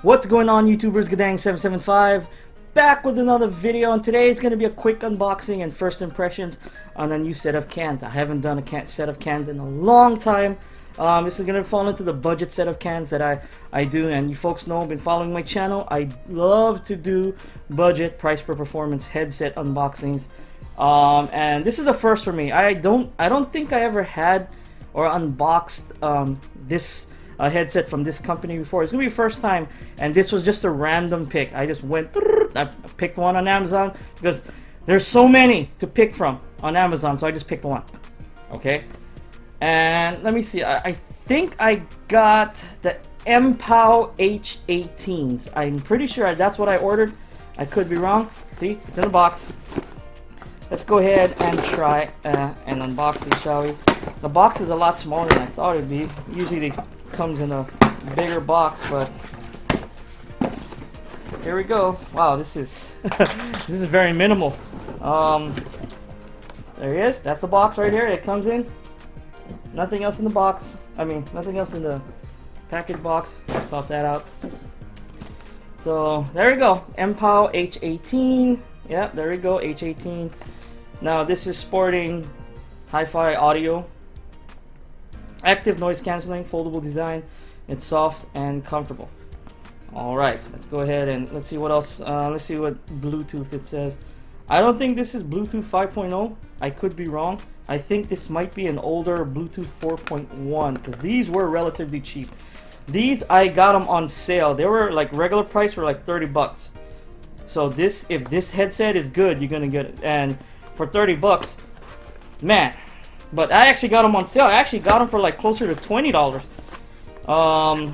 What's going on, YouTubers? Guddang775 back with another video, and today is going to be a quick unboxing and first impressions on a new set of cans. I haven't done a set of cans in a long time. This is going to fall into the budget set of cans that I do, and you folks know, been following my channel, I love to do budget price per performance headset unboxings. And this is a first for me. I don't think I ever had or unboxed this headset from this company before. It's gonna be the first time, and this was just a random pick. I just went, I picked one on Amazon because there's so many to pick from on Amazon, so I just picked one. Okay, and let me see. I think I got the MPOW H18s. I'm pretty sure that's what I ordered. I could be wrong. See, it's in the box. Let's go ahead and try and unbox it, shall we? The box is a lot smaller than I thought it'd be. Usually they comes in a bigger box, but here we go. Wow, this is this is very minimal. There he is. That's the box right here. It comes in. Nothing else in the box. I mean, nothing else in the package box. Toss that out. So there we go. MPOW H18. Yeah, there we go. H18. Now this is sporting hi-fi audio, active noise cancelling, foldable design. It's soft and comfortable. Alright, let's go ahead and let's see what else. Let's see what Bluetooth it says. I don't think this is Bluetooth 5.0. I could be wrong. I think this might be an older Bluetooth 4.1 because these were relatively cheap. These I got them on sale. They were like regular price for like 30 bucks. So this, if this headset is good, you're gonna get it. And for 30 bucks, man. But I actually got them on sale. I actually got them for like closer to $20.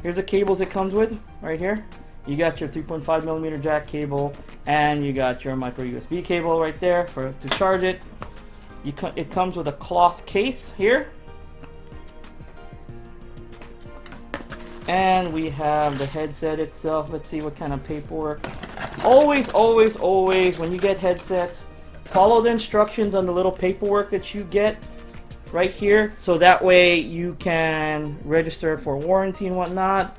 Here's the cables it comes with right here. You got your 3.5mm jack cable, and you got your micro USB cable right there to charge it. It comes with a cloth case here. And we have the headset itself. Let's see what kind of paperwork. Always, always, always, when you get headsets, follow the instructions on the little paperwork that you get right here, so that way you can register it for warranty and whatnot.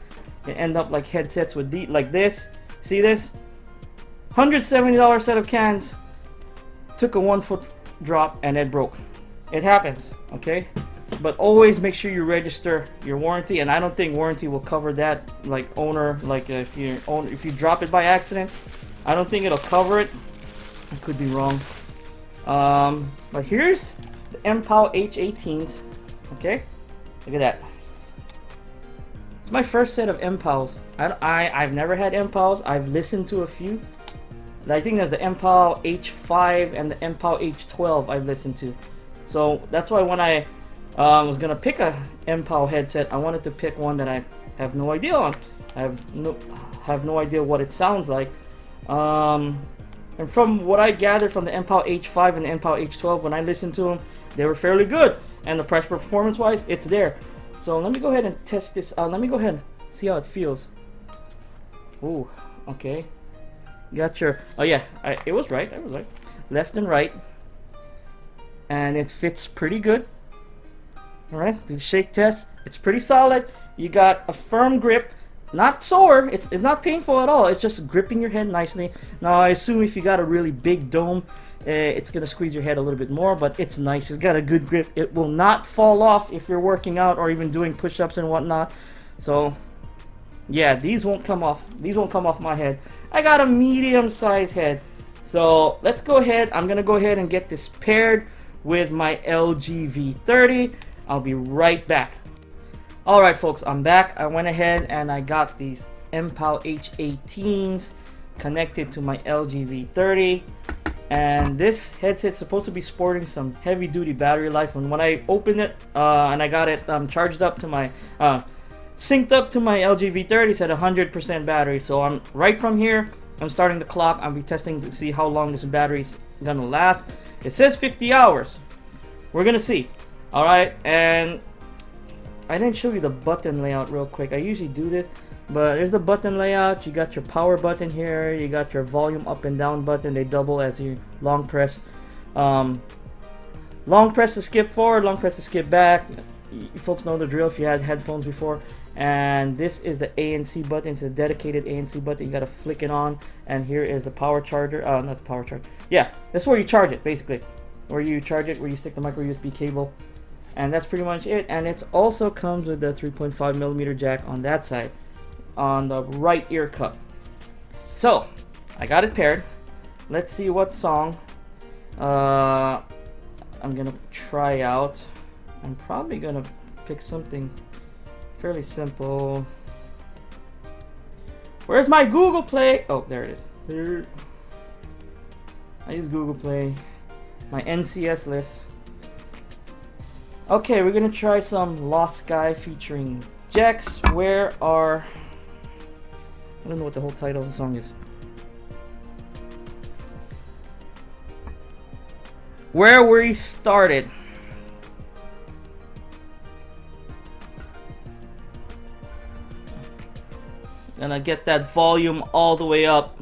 You end up like headsets with like this. See this? $170 set of cans. Took a 1 foot drop and it broke. It happens, okay? But always make sure you register your warranty, and I don't think warranty will cover that. Like owner, like if you drop it by accident, I don't think it'll cover it. I could be wrong. But here's the MPOW H18s. Okay, look at that. It's my first set of MPOWs. I've never had MPOWs. I've listened to a few. I think there's the MPOW H5 and the MPOW H12 I've listened to. So that's why when I was gonna pick a MPOW headset, I wanted to pick one that I have no idea on. I have no idea what it sounds like. And from what I gathered from the MPOW H5 and the MPOW H12, when I listened to them, they were fairly good. And the price performance wise, it's there. So let me go ahead and test this out. Let me go ahead and see how it feels. Ooh, okay. Got your, oh yeah, it was right. I was right. Left and right. And it fits pretty good. Alright, do the shake test. It's pretty solid. You got a firm grip. Not sore, it's not painful at all. It's just gripping your head nicely. Now I assume if you got a really big dome, it's gonna squeeze your head a little bit more, but it's nice. It's got a good grip. It will not fall off if you're working out or even doing push-ups and whatnot. So yeah, these won't come off. These won't come off my head. I got a medium-sized head. So let's go ahead. I'm gonna go ahead and get this paired with my LG V30. I'll be right back. Alright folks, I'm back. I went ahead and I got these MPOW H18s connected to my LG V30, and this headset's supposed to be sporting some heavy duty battery life. And when I opened it and I got it charged up to my synced up to my LG V30, said 100% battery. So I'm right from here, I'm starting the clock. I'll be testing to see how long this battery's gonna last. It says 50 hours. We're gonna see. Alright, and I didn't show you the button layout real quick. I usually do this, but there's the button layout. You got your power button here. You got your volume up and down button. They double as you long press. Long press to skip forward, long press to skip back. you folks know the drill if you had headphones before. And this is the ANC button. It's a dedicated ANC button. You gotta flick it on. And here is the power charger. Not the power charger. Yeah, that's where you charge it, basically. Where you charge it, where you stick the micro USB cable. And that's pretty much it. And it also comes with the 3.5mm jack on that side, on the right ear cup. So I got it paired. Let's see what song I'm gonna try out. I'm probably gonna pick something fairly simple. Where's my Google Play? Oh, there it is. Here. I use Google Play, my NCS list. Okay, we're gonna try some Lost Sky featuring Jex. Where are... I don't know what the whole title of the song is. Where we started. Gonna get that volume all the way up.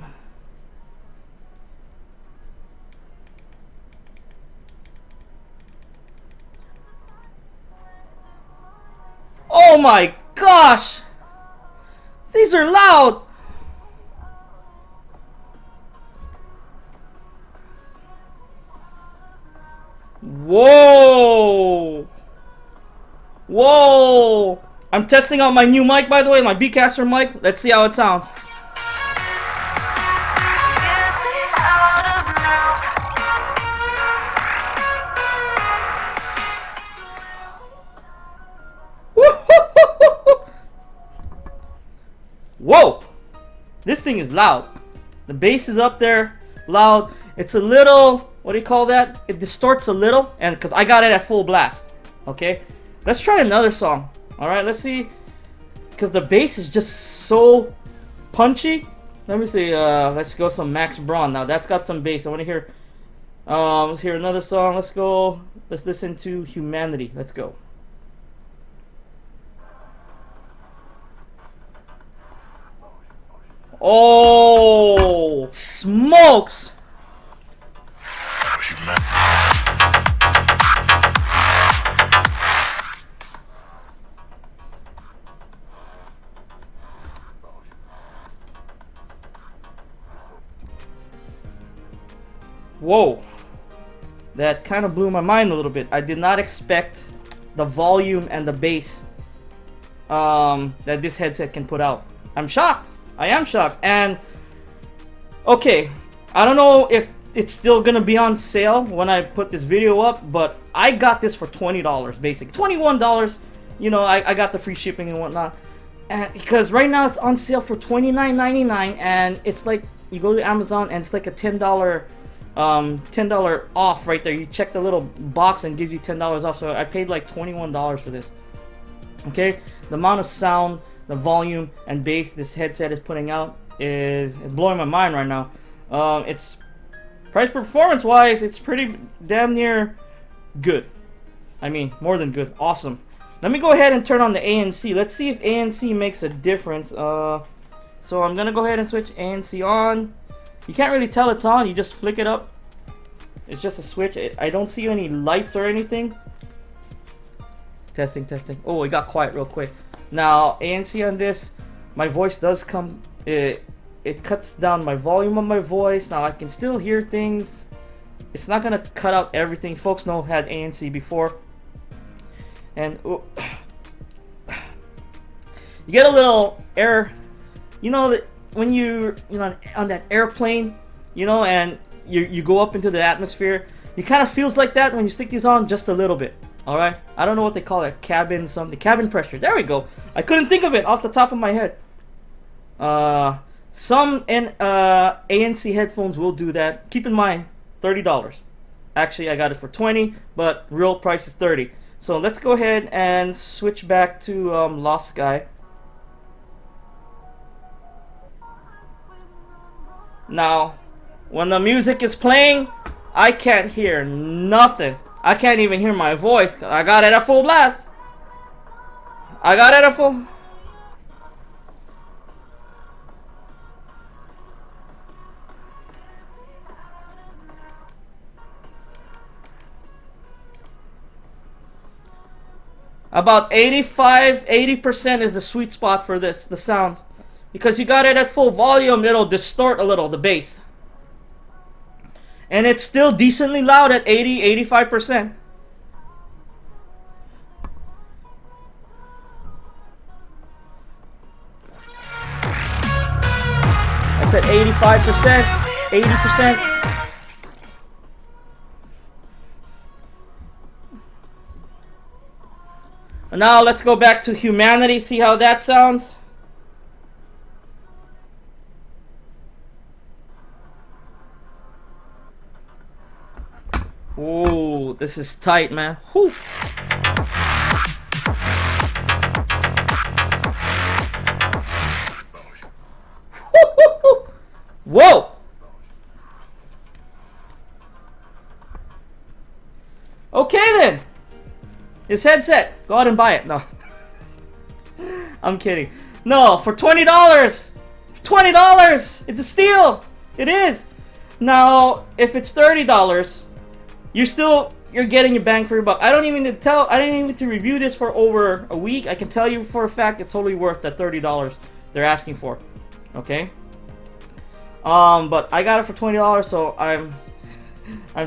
Oh my gosh! These are loud! Whoa! Whoa! I'm testing out my new mic, by the way, my Bcaster mic. Let's see how it sounds. Whoa! This thing is loud. The bass is up there, loud. It's a little, what do you call that? It distorts a little, and because I got it at full blast. Okay, let's try another song. All right, let's see, because the bass is just so punchy. Let me see. Let's go some Max Braun. Now that's got some bass. I want to hear. Let's hear another song. Let's go. Let's listen to Humanity. Let's go. Oh, smokes! Whoa, that kind of blew my mind a little bit. I did not expect the volume and the bass that this headset can put out. I'm shocked. I am shocked. And okay, I don't know if it's still gonna be on sale when I put this video up, but I got this for $20, basically $21. You know, I got the free shipping and whatnot, and because right now it's on sale for $29.99, and it's like you go to Amazon and it's like a $10 off right there. You check the little box and gives you $10 off. So I paid like $21 for this. Okay, the amount of sound, the volume and bass this headset is putting out is blowing my mind right now. It's price performance wise, it's pretty damn near good. I mean, more than good. Awesome. Let me go ahead and turn on the ANC. Let's see if ANC makes a difference. So I'm gonna go ahead and switch ANC on. You can't really tell it's on. You just flick it up. It's just a switch. I don't see any lights or anything. Testing, testing. Oh, it got quiet real quick. Now, ANC on this, my voice does come, it cuts down my volume on my voice. Now, I can still hear things. It's not going to cut out everything. Folks know had ANC before. And you get a little air, you know, that when you know, on that airplane, you know, and you go up into the atmosphere, it kind of feels like that when you stick these on just a little bit. All right, I don't know what they call it, cabin something, cabin pressure. There we go. I couldn't think of it off the top of my head. Some ANC headphones will do that. Keep in mind, $30. Actually, I got it for $20, but real price is $30. So let's go ahead and switch back to Lost Sky. Now, when the music is playing, I can't hear nothing. I can't even hear my voice 'cause I got it at full blast. I got it at full. About 80% is the sweet spot for this, the sound. Because you got it at full volume, it'll distort a little, the bass. And it's still decently loud at 85%. That's at 85%, 80%. And now let's go back to Humanity, see how that sounds. Ooh, this is tight, man. Whew. Whoa! Okay then. This headset, go out and buy it. No, I'm kidding. No, for $20. $20, it's a steal. It is. Now, if it's $30, you're getting your bang for your buck. I don't even need to review this for over a week. I can tell you for a fact it's totally worth that $30 they're asking for. Okay. But I got it for $20, so I'm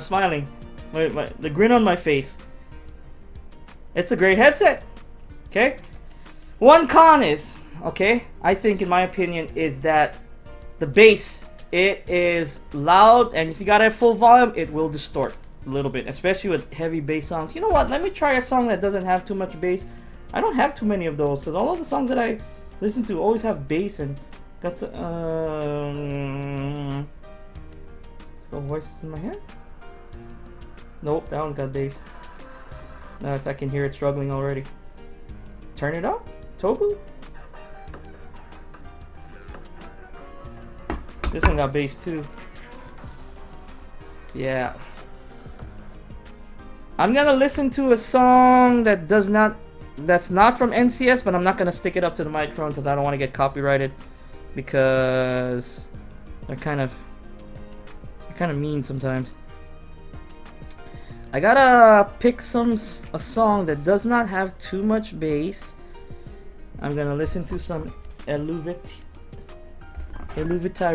smiling. The grin on my face. It's a great headset. Okay. One con is, okay, I think in my opinion, is that the bass, it is loud, and if you got it at full volume, it will distort a little bit, especially with heavy bass songs. You know what? Let me try a song that doesn't have too much bass. I don't have too many of those because all of the songs that I listen to always have bass and that's let's go Voices in My Head. Nope, that one got bass. No, I can hear it struggling already. Turn it up, Tobu. This one got bass too. Yeah. I'm gonna listen to a song that's not from NCS, but I'm not gonna stick it up to the microphone because I don't want to get copyrighted, because they're kind of mean sometimes. I gotta pick a song that does not have too much bass. I'm gonna listen to some Eluvitae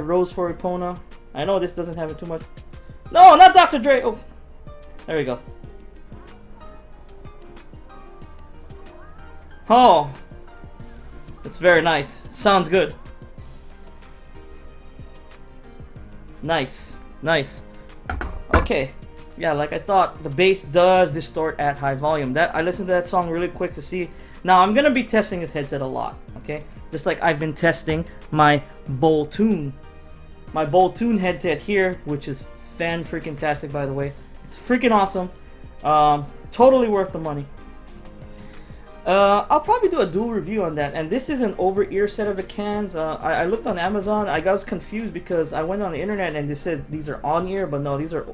Rose for Epona. I know this doesn't have it too much. No, not Dr. Dre. Oh, there we go. Oh, it's very nice. Sounds good. Nice. Okay. Yeah, like I thought, the bass does distort at high volume. I listened to that song really quick to see. Now, I'm going to be testing this headset a lot, okay? Just like I've been testing my Boltune. My Boltune headset here, which is fan-freaking-tastic, by the way. It's freaking awesome. Totally worth the money. I'll probably do a dual review on that. And this is an over-ear set of the cans. I looked on Amazon. I was confused because I went on the internet and they said these are on-ear, but no, these are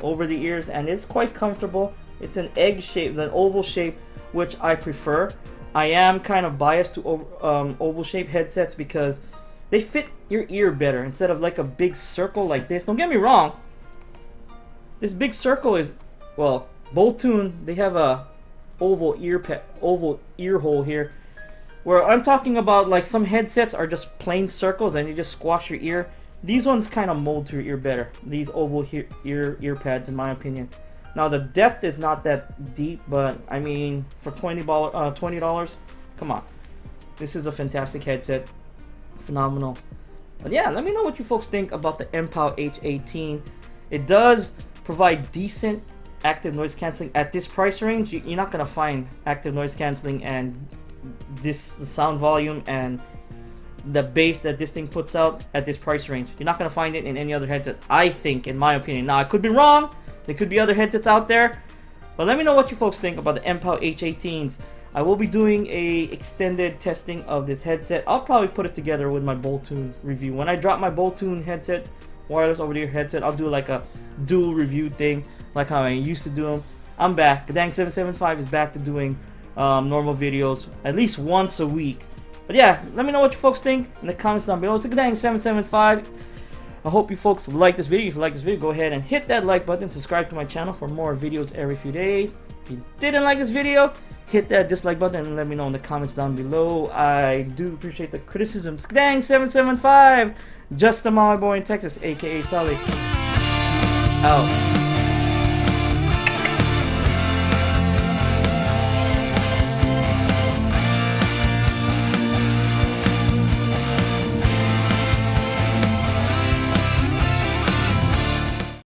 over the ears, and it's quite comfortable. It's an egg shape, an oval shape, which I prefer. I am kind of biased to oval shape headsets because they fit your ear better instead of like a big circle like this. Don't get me wrong, this big circle is, well, Boltune, they have a oval ear hole here, where I'm talking about like some headsets are just plain circles and you just squash your ear. These ones kind of mold to your ear better, these oval ear pads, in my opinion. Now the depth is not that deep, but I mean, for $20, come on, this is a fantastic headset, phenomenal. But yeah, let me know what you folks think about the MPOW H18. It does provide decent active noise canceling at this price range. You're not gonna find active noise canceling and the sound volume and the bass that this thing puts out at this price range. You're not gonna find it in any other headset, I think, in my opinion. Now I could be wrong. There could be other headsets out there, but let me know what you folks think about the MPOW H18s. I will be doing a extended testing of this headset. I'll probably put it together with my Boltune review. When I drop my Boltune headset, wireless over-the-ear headset, I'll do like a dual review thing, like how I used to do them. I'm back. Guddang 775 is back to doing normal videos at least once a week. But yeah, let me know what you folks think in the comments down below. It's Guddang 775. I hope you folks like this video. If you like this video, go ahead and hit that like button. Subscribe to my channel for more videos every few days. If you didn't like this video, hit that dislike button and let me know in the comments down below. I do appreciate the criticisms. Guddang 775, just a Molly boy in Texas, aka Sully. Out.